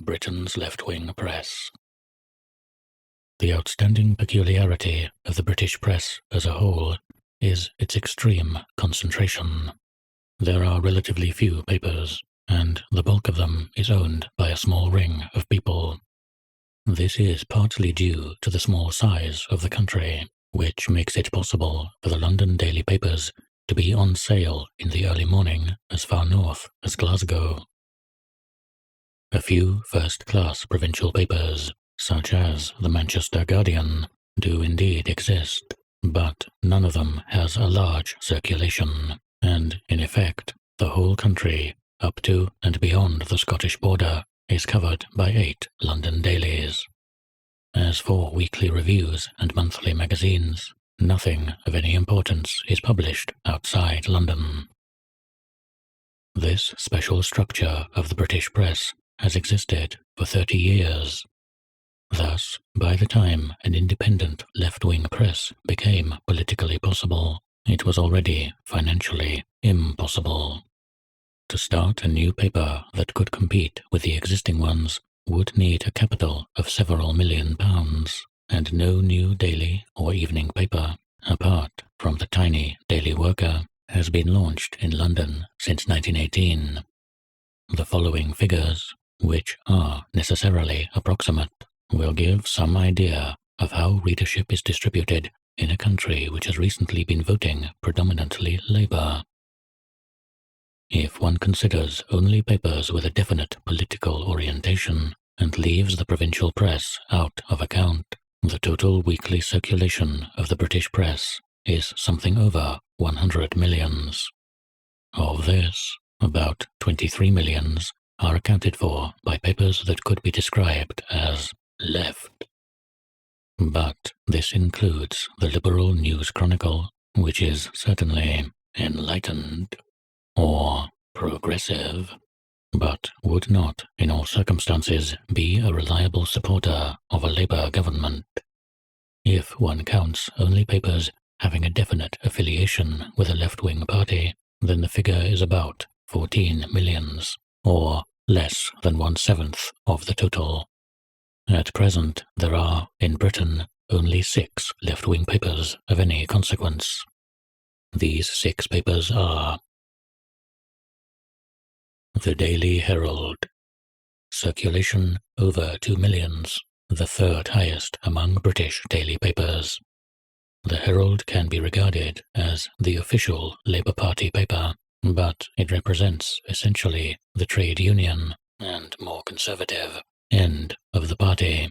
Britain's left-wing press. The outstanding peculiarity of the British press as a whole is its extreme concentration. There are relatively few papers, and the bulk of them is owned by a small ring of people. This is partly due to the small size of the country, which makes it possible for the London daily papers to be on sale in the early morning as far north as Glasgow. A few first-class provincial papers, such as the Manchester Guardian, do indeed exist, but none of them has a large circulation, and, in effect, the whole country, up to and beyond the Scottish border, is covered by 8 London dailies. As for weekly reviews and monthly magazines, nothing of any importance is published outside London. This special structure of the British press has existed for 30 years. Thus, by the time an independent left-wing press became politically possible, it was already financially impossible. To start a new paper that could compete with the existing ones would need a capital of several £1 million, and no new daily or evening paper, apart from the tiny Daily Worker, has been launched in London since 1918. The following figures, which are necessarily approximate, will give some idea of how readership is distributed in a country which has recently been voting predominantly Labour. If one considers only papers with a definite political orientation and leaves the provincial press out of account, the total weekly circulation of the British press is something over 100 millions. Of this, about 23 millions are accounted for by papers that could be described as left. But this includes the Liberal News Chronicle, which is certainly enlightened, or progressive, but would not, in all circumstances, be a reliable supporter of a Labour government. If one counts only papers having a definite affiliation with a left-wing party, then the figure is about 14 millions, or less than 1/7 of the total. At present, there are, in Britain, only 6 left-wing papers of any consequence. These 6 papers are: The Daily Herald. Circulation over 2 millions, the 3rd highest among British daily papers. The Herald can be regarded as the official Labour Party paper, but it represents essentially the trade union and more conservative end of the party.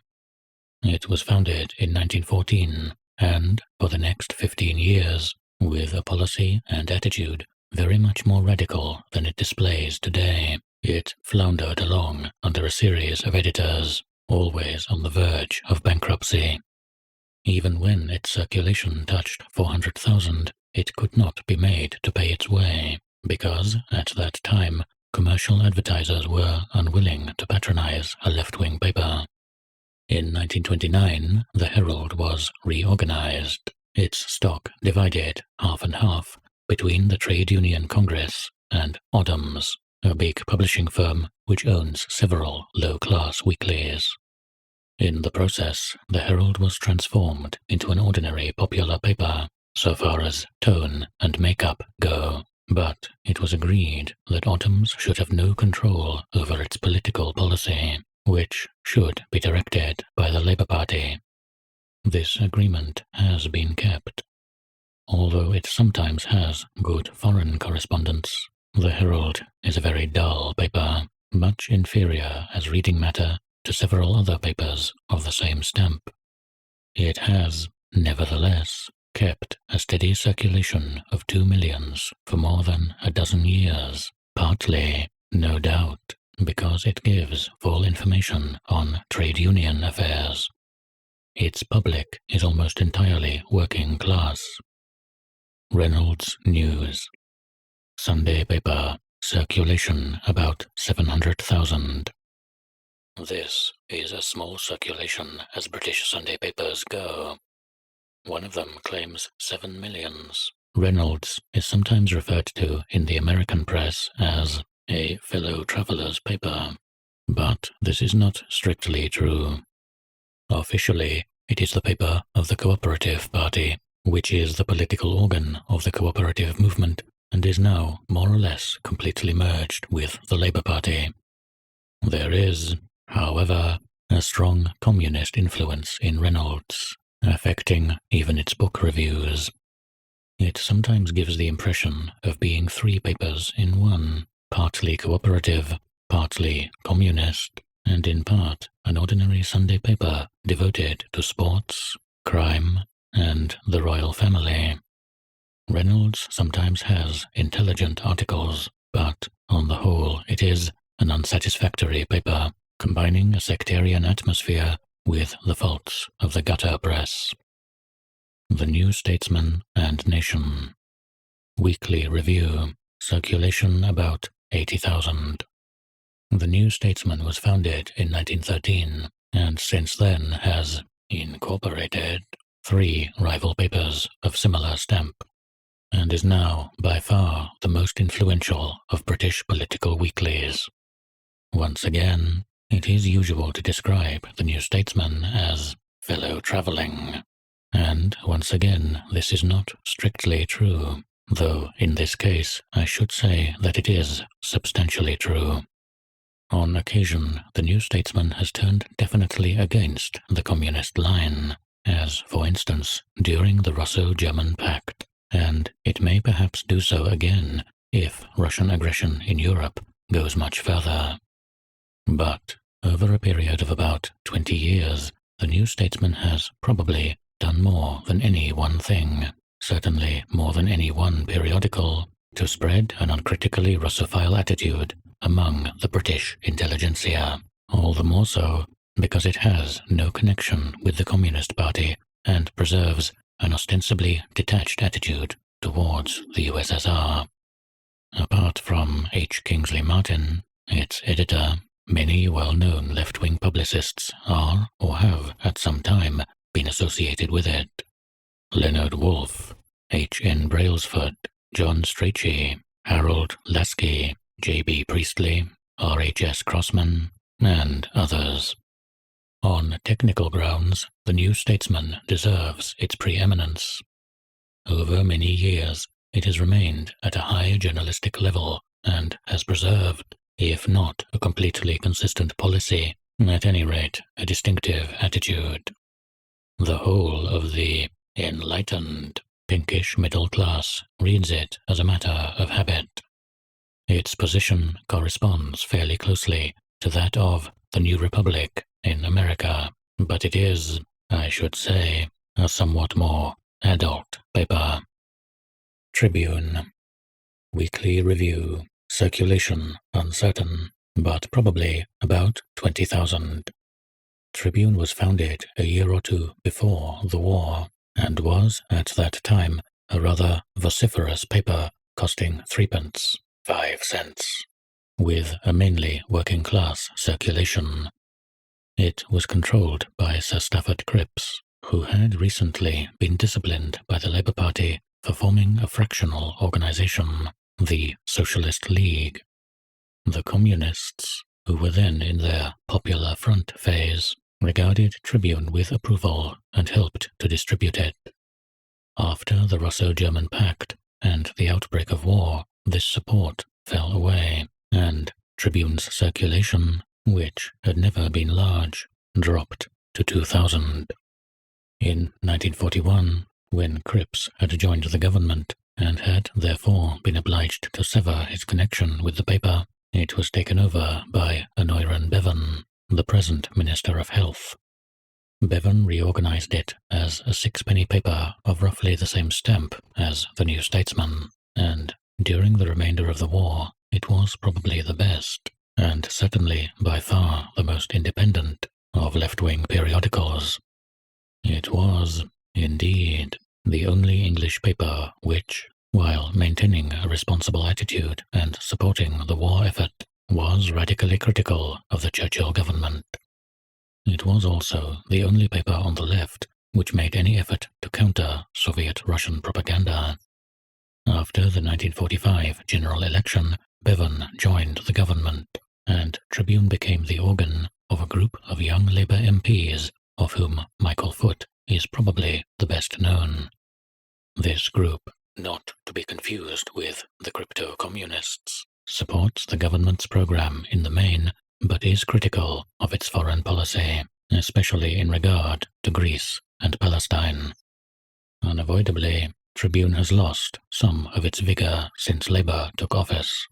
It was founded in 1914, and for the next 15 years, with a policy and attitude very much more radical than it displays today, it floundered along under a series of editors, always on the verge of bankruptcy. Even when its circulation touched 400,000, it could not be made to pay its way, because at that time commercial advertisers were unwilling to patronize a left-wing paper. In 1929, the Herald was reorganized, its stock divided half and half between the Trade Union Congress and Oddham's, a big publishing firm which owns several low-class weeklies. In the process, the Herald was transformed into an ordinary popular paper, so far as tone and makeup go, but it was agreed that Oddham's should have no control over its political policy, which should be directed by the Labour Party. This agreement has been kept. Although it sometimes has good foreign correspondence, the Herald is a very dull paper, much inferior as reading matter to several other papers of the same stamp. It has, nevertheless, kept a steady circulation of 2 millions for more than a dozen years, partly, no doubt, because it gives full information on trade union affairs. Its public is almost entirely working class. Reynolds News. Sunday paper, circulation about 700,000. This is a small circulation as British Sunday papers go. One of them claims 7 millions. Reynolds is sometimes referred to in the American press as a fellow traveller's paper, But this is not strictly true. Officially, it is the paper of the Cooperative Party, which is the political organ of the cooperative movement and is now more or less completely merged with the Labour Party. There is, however, a strong communist influence in Reynolds, affecting even its book reviews. It sometimes gives the impression of being three papers in one, partly cooperative, partly communist, and in part an ordinary Sunday paper devoted to sports, crime, and the royal family. Reynolds sometimes has intelligent articles, but on the whole it is an unsatisfactory paper, combining a sectarian atmosphere with the faults of the gutter press. The New Statesman and Nation. Weekly Review. Circulation about 80,000. The New Statesman was founded in 1913, and since then has incorporated 3 rival papers of similar stamp, and is now by far the most influential of British political weeklies. Once again, it is usual to describe the New Statesman as fellow travelling. And once again, this is not strictly true, though in this case I should say that it is substantially true. On occasion, the New Statesman has turned definitely against the communist line, as, for instance, during the Russo-German Pact, and it may perhaps do so again if Russian aggression in Europe goes much further. But over a period of about 20 years, the New Statesman has probably done more than any one thing, certainly more than any one periodical, to spread an uncritically Russophile attitude among the British intelligentsia, all the more so because it has no connection with the Communist Party and preserves an ostensibly detached attitude towards the USSR. Apart from H. Kingsley Martin, its editor, many well-known left-wing publicists are or have at some time been associated with it. Leonard Woolf, H. N. Brailsford, John Strachey, Harold Lasky, J. B. Priestley, R. H. S. Crossman, and others. On technical grounds, the New Statesman deserves its preeminence. Over many years, it has remained at a high journalistic level and has preserved, if not a completely consistent policy, at any rate a distinctive attitude. The whole of the enlightened, pinkish middle class reads it as a matter of habit. Its position corresponds fairly closely to that of the New Republic in America, but it is, I should say, a somewhat more adult paper. Tribune. Weekly Review. Circulation uncertain, but probably about 20,000. Tribune was founded a year or two before the war, and was at that time a rather vociferous paper costing 3d, 5 cents, with a mainly working-class circulation. It was controlled by Sir Stafford Cripps, who had recently been disciplined by the Labour Party for forming a fractional organisation, the Socialist League. The Communists, who were then in their Popular Front phase, regarded Tribune with approval and helped to distribute it. After the Russo-German Pact and the outbreak of war, this support fell away, and Tribune's circulation, which had never been large, dropped to 2,000. In 1941, when Cripps had joined the government and had therefore been obliged to sever his connection with the paper, it was taken over by Aneurin Bevan, the present Minister of Health. Bevan reorganized it as a 6-penny paper of roughly the same stamp as the New Statesman, and during the remainder of the war it was probably the best, and certainly by far the most independent, of left-wing periodicals. It was, indeed, the only English paper which, while maintaining a responsible attitude and supporting the war effort, was radically critical of the Churchill government. It was also the only paper on the left which made any effort to counter Soviet-Russian propaganda. After the 1945 general election, Bevan joined the government, and Tribune became the organ of a group of young Labour MPs, of whom Michael Foot is probably the best known. This group, not to be confused with the crypto-communists, supports the government's program in the main, but is critical of its foreign policy, especially in regard to Greece and Palestine. Unavoidably, Tribune has lost some of its vigour since Labour took office.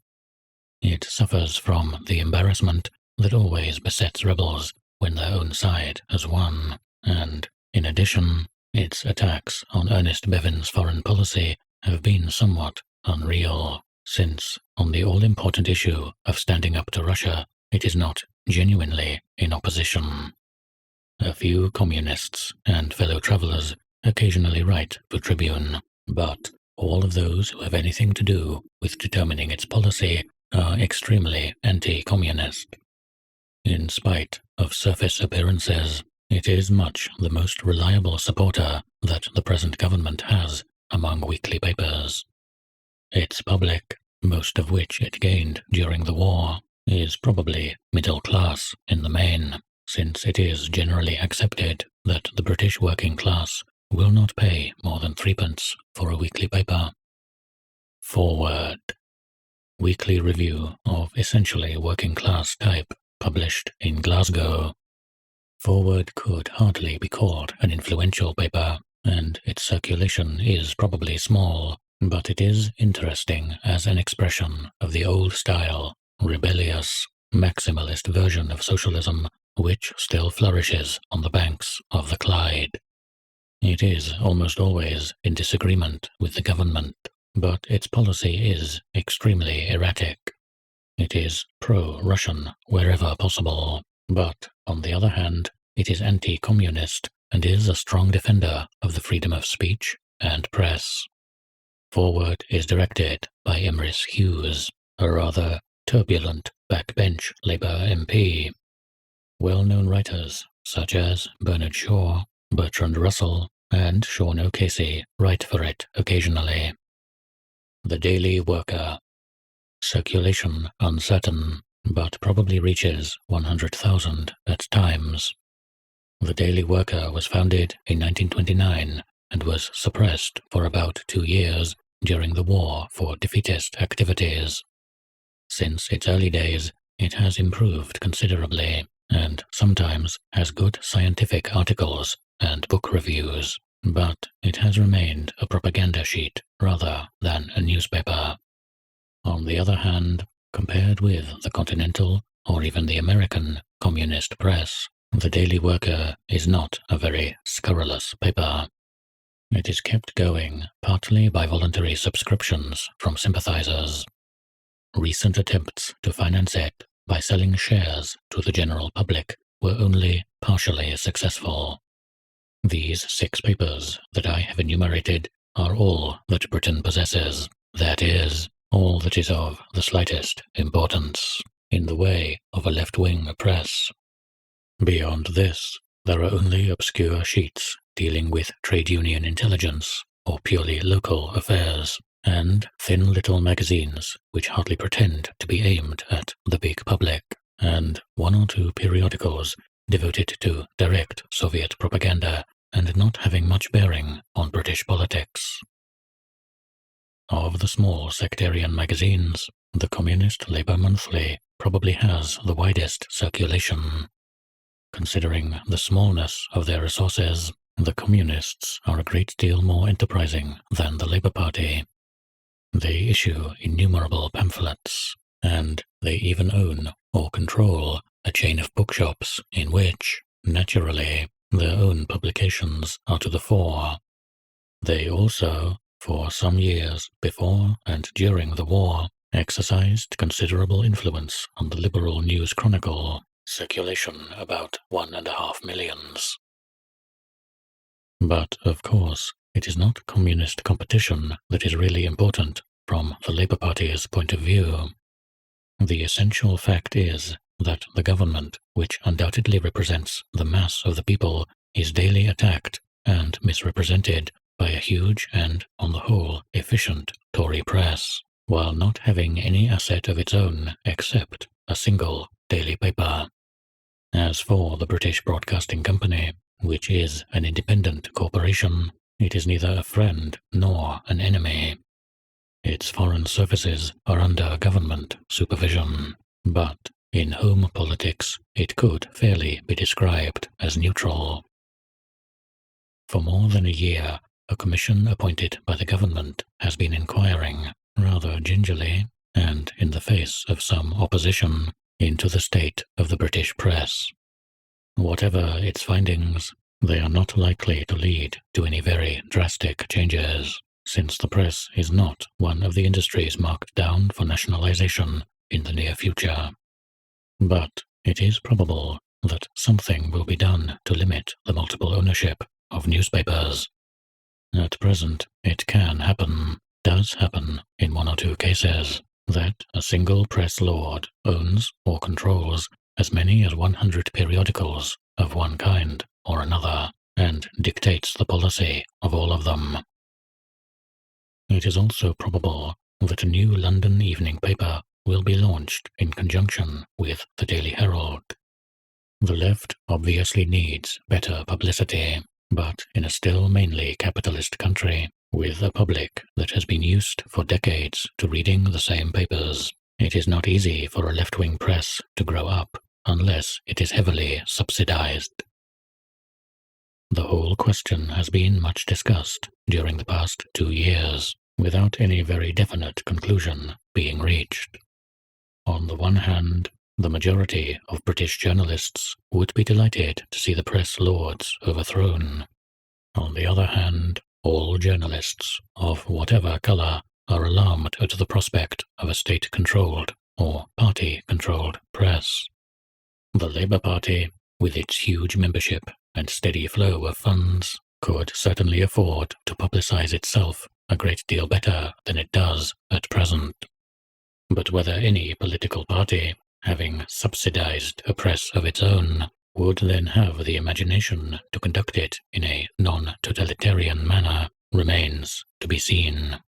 It suffers from the embarrassment that always besets rebels when their own side has won, and, in addition, its attacks on Ernest Bevin's foreign policy have been somewhat unreal, since, on the all-important issue of standing up to Russia, it is not genuinely in opposition. A few communists and fellow travellers occasionally write for Tribune, but all of those who have anything to do with determining its policy are extremely anti-communist. In spite of surface appearances, it is much the most reliable supporter that the present government has among weekly papers. Its public, most of which it gained during the war, is probably middle class in the main, since it is generally accepted that the British working class will not pay more than 3p for a weekly paper. Forward. Weekly review of essentially working class type, published in Glasgow. Forward could hardly be called an influential paper, and its circulation is probably small, but it is interesting as an expression of the old-style, rebellious, maximalist version of socialism which still flourishes on the banks of the Clyde. It is almost always in disagreement with the government, but its policy is extremely erratic. It is pro-Russian wherever possible, but, on the other hand, it is anti-communist and is a strong defender of the freedom of speech and press. Forward is directed by Emrys Hughes, a rather turbulent backbench Labour MP. Well-known writers such as Bernard Shaw, Bertrand Russell, and Sean O'Casey write for it occasionally. The Daily Worker. Circulation uncertain, but probably reaches 100,000 at times. The Daily Worker was founded in 1929 and was suppressed for about 2 years during the war for defeatist activities. Since its early days, it has improved considerably and sometimes has good scientific articles and book reviews, but it has remained a propaganda sheet rather than a newspaper. On the other hand, compared with the continental or even the American communist press, the Daily Worker is not a very scurrilous paper. It is kept going partly by voluntary subscriptions from sympathizers. Recent attempts to finance it by selling shares to the general public were only partially successful. These 6 papers that I have enumerated are all that Britain possesses, that is, all that is of the slightest importance in the way of a left-wing press. Beyond this, there are only obscure sheets dealing with trade union intelligence or purely local affairs, and thin little magazines which hardly pretend to be aimed at the big public, and 1 or 2 periodicals devoted to direct Soviet propaganda and not having much bearing on British politics. Of the small sectarian magazines, the Communist Labour Monthly probably has the widest circulation. Considering the smallness of their resources, the Communists are a great deal more enterprising than the Labour Party. They issue innumerable pamphlets, and they even own or control a chain of bookshops in which, naturally, their own publications are to the fore. They also, for some years before and during the war, exercised considerable influence on the Liberal News Chronicle, circulation about 1.5 million. But, of course, it is not communist competition that is really important from the Labour Party's point of view. The essential fact is that the government, which undoubtedly represents the mass of the people, is daily attacked and misrepresented by a huge and, on the whole, efficient Tory press. while not having any asset of its own except a single daily paper. As for the British Broadcasting Company, which is an independent corporation, it is neither a friend nor an enemy. Its foreign services are under government supervision, but in home politics it could fairly be described as neutral. For more than a year, a commission appointed by the government has been inquiring, rather gingerly, and in the face of some opposition, into the state of the British press. Whatever its findings, they are not likely to lead to any very drastic changes, since the press is not one of the industries marked down for nationalization in the near future. But it is probable that something will be done to limit the multiple ownership of newspapers. At present, it can happen, does happen in one or two cases, that a single press lord owns or controls as many as 100 periodicals of one kind or another, and dictates the policy of all of them. It is also probable that a new London evening paper will be launched in conjunction with the Daily Herald. The left obviously needs better publicity, but in a still mainly capitalist country, with a public that has been used for decades to reading the same papers, it is not easy for a left-wing press to grow up unless it is heavily subsidized. The whole question has been much discussed during the past 2 years, without any very definite conclusion being reached. On the one hand, the majority of British journalists would be delighted to see the press lords overthrown. On the other hand, all journalists, of whatever colour, are alarmed at the prospect of a state-controlled or party-controlled press. The Labour Party, with its huge membership and steady flow of funds, could certainly afford to publicise itself a great deal better than it does at present. But whether any political party, having subsidized a press of its own, would then have the imagination to conduct it in a non-totalitarian manner remains to be seen.